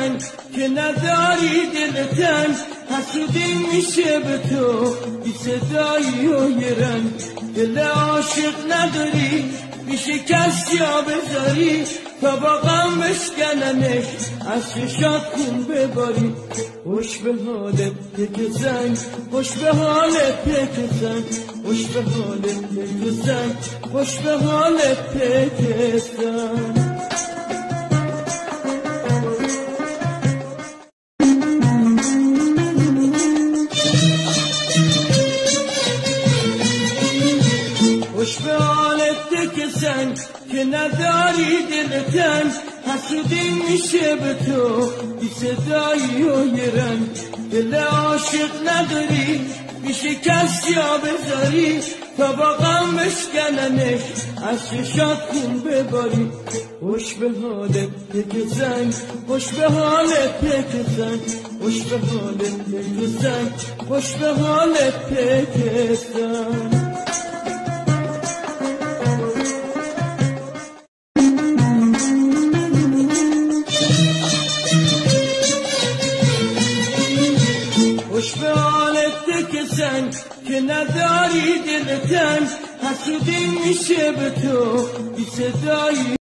sen که نداری دلتن حسودی میشه به تو بی صدایی و یه رنگ دل عاشق نداری میشه کس جا بذاری تا با غم بشکننش از چشات خون بباری خوش به حالت که زنگ خوش به حالت که زنگ خوش به حالت که زنگ خوش به حالت که زنگ خوش به حالت که زنگ که نداری دلتن حسودی میشه به تو بی صدایی و یه رنگ دل عاشق نداری میشه کس جا بذاری تا با غم بشکننش از چشات خون بباری خوش به حالت که زنگ خوش به حالت که زنگ خوش به حالت که زنگ خوش به حالت که زنگ خوش به حالت که زنگ که نداری دلتن حسودی میشه به تو بی صدایی